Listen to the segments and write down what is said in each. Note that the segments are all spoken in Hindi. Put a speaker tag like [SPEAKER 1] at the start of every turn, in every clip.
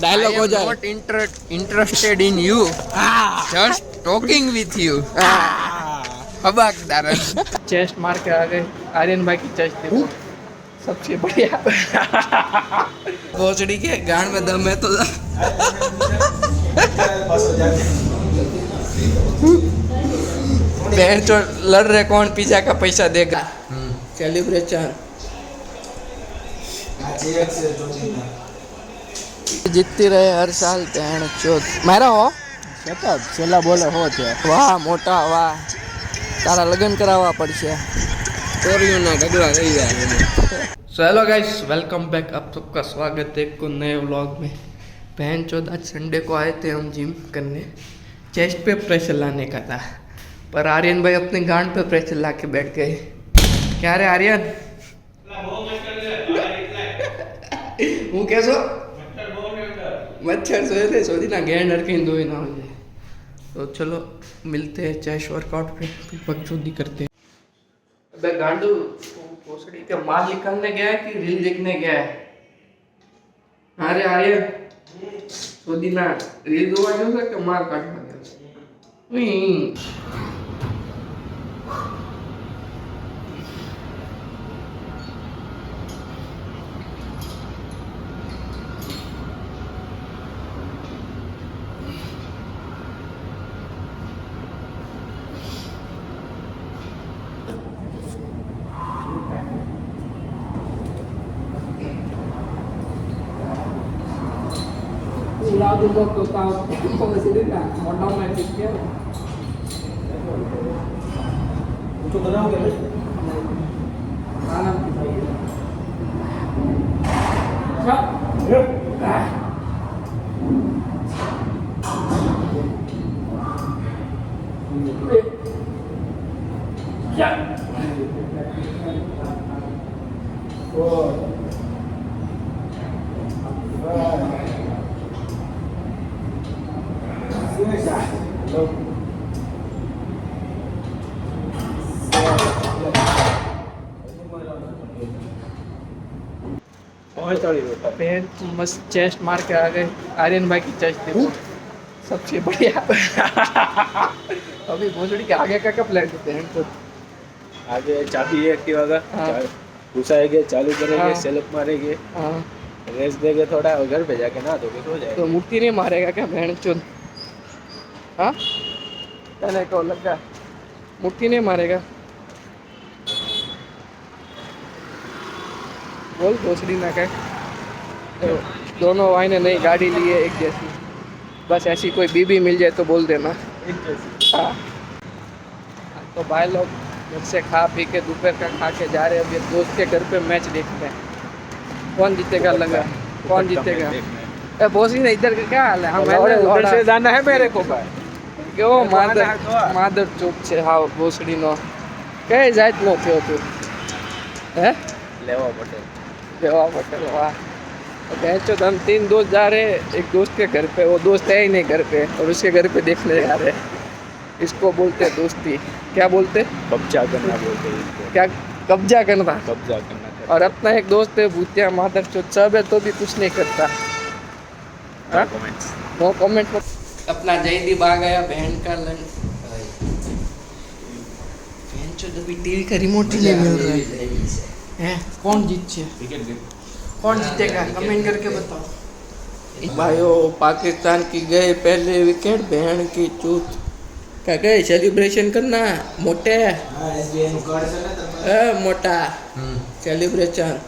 [SPEAKER 1] डायलॉग हो जाए
[SPEAKER 2] not interested in you just talking with you हबाकदार
[SPEAKER 1] चेस्ट मार के आ गए आर्यन भाई की चेस्ट देखो सबसे बढ़िया
[SPEAKER 2] भोसड़ी के गान में दम है तो बहन चो लड़ रहे कौन पिज्जा का पैसा देगा सेलिब्रेशन जीतती रहे हर साल बहन चौथ मारा हो
[SPEAKER 1] સતત છેલ્લા બોલે હો છે
[SPEAKER 2] વાહ મોટા વાહ તારા લગ્ન કરાવવા પડશે ચોરીઓના ઢગલા થઈ જાય so hello guys welcome back आप सबका स्वागत है एक नए व्लॉग में बहन चौथ आज संडे को आए थे हम जिम करने चेस्ट पे प्रेशर लाने का था पर आर्यन भाई अपने गांड पे प्रेशर ला के बैठ गए क्या रे आर्यन હું કેસો मच्छर सोए थे सोची ना गैंड हर कहीं धोए ना हो जाए तो चलो मिलते हैं चेस्ट वर्कआउट पे बकचोदी करते हैं अबे गांडू भोसड़ी के माल निकालने गया है कि रील देखने गया है अरे आर्यन सोची ना रील धोवा गया था कि माल काटवा गया lado do total como se diz lá modal mais pequeno तो बनाओगे खाना मस्त चेस्ट मार के आ गए आर्यन भाई की चेस्ट देखो सबसे बढ़िया अभी भोसड़ी के आगे का प्लान करते हैं तो
[SPEAKER 1] आगे चाबी एक्टिवा का घुसाएंगे चालू करेंगे सेल्फ मारेंगे रेस देंगे थोड़ा और घर पे जाके ना धोके सो जाएगा
[SPEAKER 2] तो मुक्ति नहीं मारेगा क्या बहन चोद हाँ कहने को लगा मुक्ति नहीं मारेगा बोल भोसड़ी ना कह दोनों भाई ने नई गाड़ी ली है एक जैसी बस ऐसी कोई बीबी मिल जाए तो बोल देना हाँ तो भाई लोग घर से खा पी के दोपहर का खा के जा रहे हैं अभी दोस्त के घर पे मैच देखते हैं कौन जीतेगा लगा कौन जीतेगा भोसड़ी ने इधर का क्या हाल है
[SPEAKER 1] उधर से जाना है मेरे को
[SPEAKER 2] क्यों मादर चुप छे हाँ भोसड़ी नो कई जात नो थयो तू हैं
[SPEAKER 1] लेवा पटेल
[SPEAKER 2] वाह तो हम 3 दोस्त जा रहे हैं एक दोस्त के घर पे वो दोस्त है ही नहीं घर पे और उसके घर पे देखने जा रहे हैं इसको बोलते हैं दोस्ती क्या बोलते
[SPEAKER 1] कब्जा करना बोलते हैं
[SPEAKER 2] क्या कब्जा करना और अपना एक दोस्त है भूतिया मादर चौथ सब है तो भी कुछ नहीं करता नो कमेंट अपना जयदीप आ गया बहन का लंच बहन चौथ अभी टीवी का रिमोट ही नहीं मिल रहा है कौन जीत कौन जीतेगा कमेंट करके बताओ भाइयों पाकिस्तान की गए पहले विकेट बहन की चूत क्या गए सेलिब्रेशन करना मोटे मोटा सेलिब्रेशन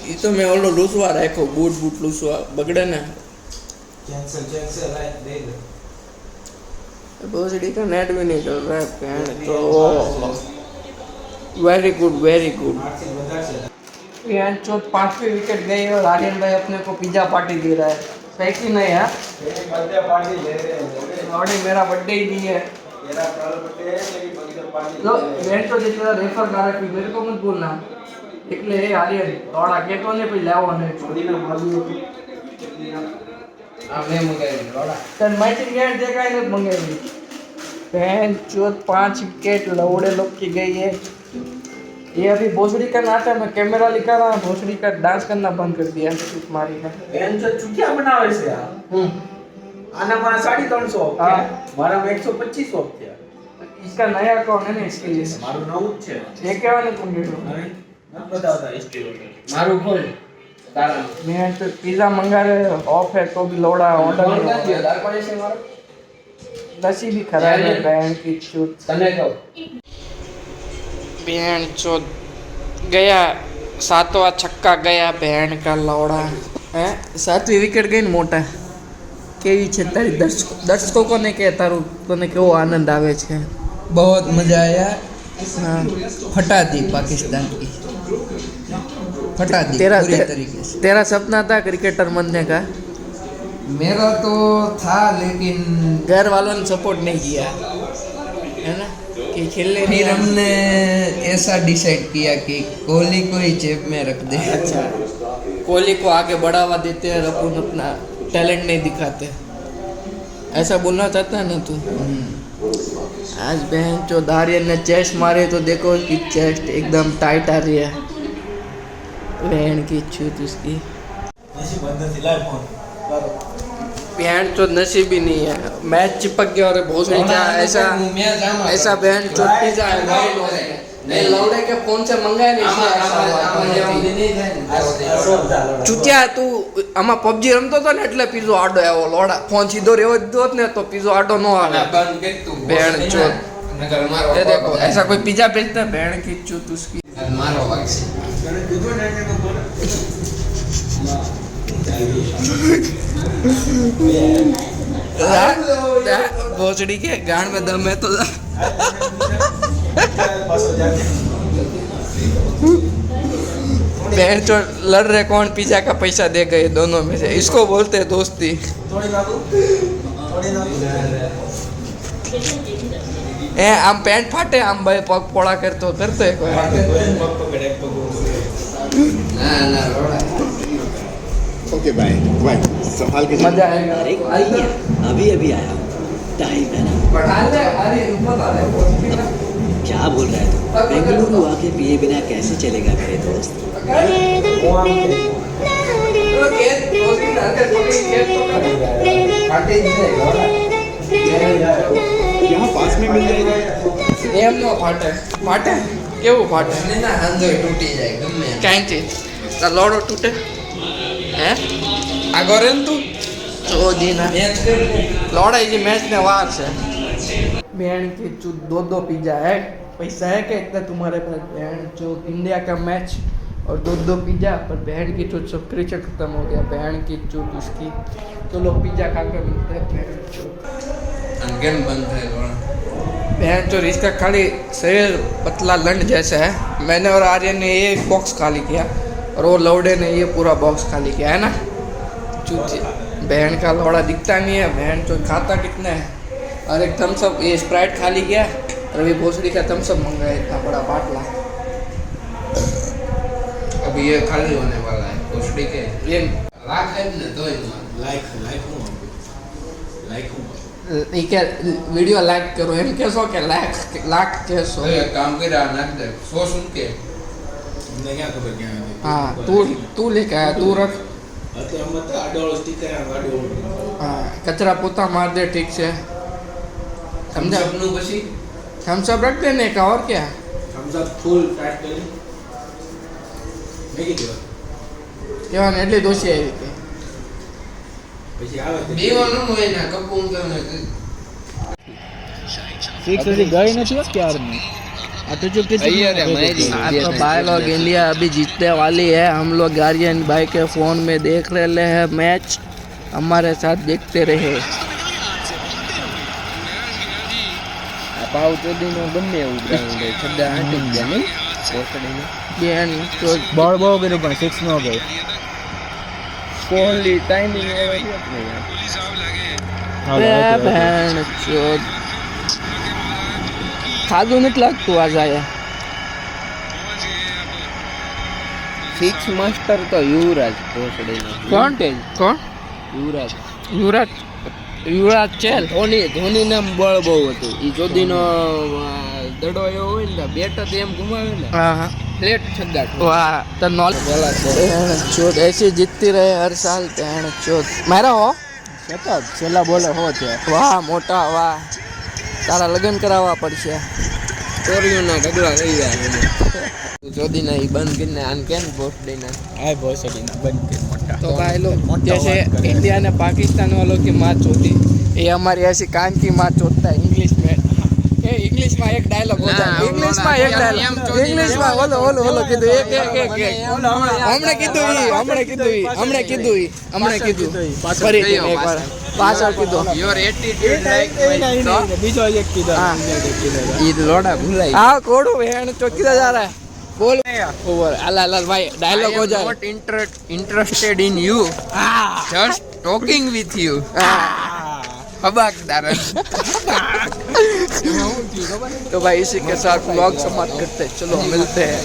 [SPEAKER 2] ये तो मैं ओलो लूसवा रखो बूट लूसवा बगड़े ना भोसड़ी का नेट भी नहीं चल रहा है बहन तो वेरी गुड बहन चौथ 5वीं विकेट गई और आर्यन भाई अपने को पिज्जा पार्टी दे रहा है सही कि नहीं है और मेरा बर्थडे ही नहीं है तो बहन तो जितना रेफर कर रहा है मेरे को मत बोलना એટલે એ આર્યન થોડા કેતો ને પછી લાવો ને છોડીને ભાગી આ મે મંગાવી થોડા તન માઈટી ગેટ દેખાય ને મંગાવી बहन चौथ 5 विकेट लौड़े लोग की गई है ये अभी भोसड़ी का नाचा मैं कैमरा लिखा रहा भोसड़ी का डांस करना बंद कर दिया मारी का
[SPEAKER 1] બેન જો ચૂટિયા બનાવે છે આ આનામાં 350 ઓફ
[SPEAKER 2] હા.
[SPEAKER 1] છે મારામાં 125 ઓફ થયા
[SPEAKER 2] इसका नया अकाउंट है ना इसके लिए
[SPEAKER 1] મારું નવું જ છે
[SPEAKER 2] ये क्या वाले तुम देखो
[SPEAKER 1] નહીં ન બતાવતા હિસ્ટ્રી
[SPEAKER 2] मारू खोल मैं तो पिज्जा मंगा रहे ऑफ है तो भी लोड़ा ऑर्डर नहीं हुआ नसीब ही खराब है बहन की चूत बहन चोद गया 7वां छक्का गया बहन का लौड़ा है 7वीं विकेट गई ने मोटा કેવી છે તારી દર્શકોને કે તારું તને કેવો આનંદ આવે છે
[SPEAKER 3] बहुत मजा आया
[SPEAKER 2] हाँ
[SPEAKER 3] फटा दी पाकिस्तान की फटा दी
[SPEAKER 2] तेरा
[SPEAKER 3] पूरी तरीके से
[SPEAKER 2] तेरा सपना था क्रिकेटर बनने का
[SPEAKER 3] मेरा तो था लेकिन
[SPEAKER 2] घर वालों ने सपोर्ट नहीं किया है ना कि खेलने नहीं
[SPEAKER 3] फिर हमने ऐसा डिसाइड किया कि कोहली को ही जेब में रख दे
[SPEAKER 2] अच्छा कोहली को आगे बढ़ावा देते हैं और अपन अपना टैलेंट नहीं दिखाते ऐसा बोलना चाहता है ना तू आज बहन जो दारिया ने चेस्ट मारे तो देखो उसकी चेस्ट एकदम टाइट आ रही है बहन की छूत उसकी बहन तो नसीब ही नहीं है मैच चिपक गया और भोसड़ी का ऐसा ऐसा बहन चोट पिज्जा है नहीं लौड़े के फोन से मंगाया नहीं इसलिए ऐसा हुआ। चूतिया तू આમાં પબજી રમતો હતો ને એટલે પીઝો આડો આવ્યો લોડા ફોન સીધો રહેવો દીધો હોત ને તો પીઝો આડો ન આવે भेड़ चोद ये देखो ऐसा कोई पिज्जा बेचता है भेड़ की चूत उसकी
[SPEAKER 3] मारो वाक्सी
[SPEAKER 2] भोसड़ी के गांड में दम है तो बहन चो लड़ रहे कौन पिज्जा का पैसा दे गए दोनों में से इसको बोलते हैं दोस्ती ए आम पैंट फाटे आम भाई पग पोड़ा करते कोई
[SPEAKER 3] ना ना रोड़ा
[SPEAKER 4] ओके बाय बाय संभाल के
[SPEAKER 2] मजा आएगा
[SPEAKER 5] अरे कोई नहीं है अभी अभी आया टाइम है ना
[SPEAKER 2] बढ़ा ले अरे ऊपर आ ले
[SPEAKER 5] क्या बोल रहा है तू बेंगलुरु आके पिए बिना कैसे चलेगा मेरे दोस्त
[SPEAKER 4] यहाँ पास में मिल जाएगा
[SPEAKER 2] એમ નો ફાટે ફાટે કેવું ફાટે
[SPEAKER 3] ना अंदर टूटी जाए गમે
[SPEAKER 2] ક્યાંથી તાર લોડો તૂટે હે આગો રે ને તું ચોદીના
[SPEAKER 3] मैच कर
[SPEAKER 2] लौड़ा जी मैच में वार से बहन की चूत दो पिज्जा है पैसा है क्या इतना तुम्हारे पास बहन जो इंडिया का मैच और दो पिज्जा पर बहन की चूत सब क्रिकेट खत्म हो गया बहन की चूत उसकी तो लोग पिज्जा खा कर मिलते हैं बहन चूत
[SPEAKER 3] अंगन बंद है रोड़ा
[SPEAKER 2] बहन चोर इसका खाली शरीर पतला लंड जैसा है मैंने और आर्यन ने ये बॉक्स खाली किया और वो लौड़े ने ये पूरा बॉक्स खाली किया है ना चूती बहन का लौड़ा दिखता नहीं है बहन चोर खाता कितना है और एक थम्सअप ये स्प्राइट खाली किया और अभी भोसड़ी का थम्सअप मंगाया इतना बड़ा बाटला
[SPEAKER 3] अब ये खाली होने वाला है कुछ के
[SPEAKER 2] ये
[SPEAKER 3] लाख है ना तो
[SPEAKER 2] ये क्या वीडियो लाइक करो एम कैसो के लाख कैसो
[SPEAKER 3] तो एक काम कर रहा ना दे सो सुन के
[SPEAKER 2] हाँ तू लेके आया तू रख हाँ कचरा पोता मार दे ठीक से समझा
[SPEAKER 3] अपनों बसी
[SPEAKER 2] थम्सअप रख देने का और क्या કેવા ને એટલી દોષી આવી કે
[SPEAKER 3] બેવાનું હોય ના કપૂમ તો
[SPEAKER 2] तो भाई लोग इंडिया अभी जीतने वाली है हम लोग गार्जियन भाई के फोन में देख रहे हैं मैच हमारे साथ देखते रहे બેન તો
[SPEAKER 1] બોલ બહુ કર્યું પણ 6 નો ગયો કોહલી ટાઈમિંગ
[SPEAKER 2] બેન ચોદ ખાધું નથી લાગતું આજ આયા
[SPEAKER 1] સિક્સ માસ્ટર તો યુવરાજ ભોસડી
[SPEAKER 2] કોણ કોણ
[SPEAKER 1] યુવરાજ
[SPEAKER 2] યુવરાજ ચેલ
[SPEAKER 1] ધોની નામ બળ બહુ હતું એ જોદીનો દડો એવો હોય ને બેટ જ એમ ઘુમાવે ને
[SPEAKER 2] હા હા
[SPEAKER 3] फ्लेट छग्गा
[SPEAKER 2] वाह तो नॉल चोट ऐसे जीतती रहे हर साल चोट मारा हो
[SPEAKER 1] સતત છેલ્લા બોલે હો છે
[SPEAKER 2] वाह मोटा वाह तारा लगन करावा पड़શે
[SPEAKER 3] ચોરીઓના ઢગલા થઈ ગયા ચોદીના ઈ બંધ કરીને આન કેમ પોસ્ટ દઈને
[SPEAKER 1] આ ભોસડીના બંધ કે મોટા
[SPEAKER 2] तो भाई लोग जैसे इंडिया ने पाकिस्तान वालों की मैच होती ये हमारी ऐसी कान की मैच होता है इंग्लिश में इंग्लिश में एक डायलॉग होता है इंग्लिश में एक डायलॉग इंग्लिश में बोलो बोलो बोलो कीधु एक हमने कीधु ફરી એકવાર પાછળ કીધું
[SPEAKER 3] યોર એટીટ્યુડ લાઈક
[SPEAKER 1] બીજો એક કીધો
[SPEAKER 3] ઈ લોડા ભૂલાઈ
[SPEAKER 2] हाँ कोड़ू बहन चौकीदा जा रहा है बोल ओवर अल्लाह अल्लाह भाई डायलॉग हो जाए
[SPEAKER 3] not interested in you just talking with you हबाकदार
[SPEAKER 2] तो भाई इसी के साथ व्लॉग समाप्त करते हैं चलो मिलते हैं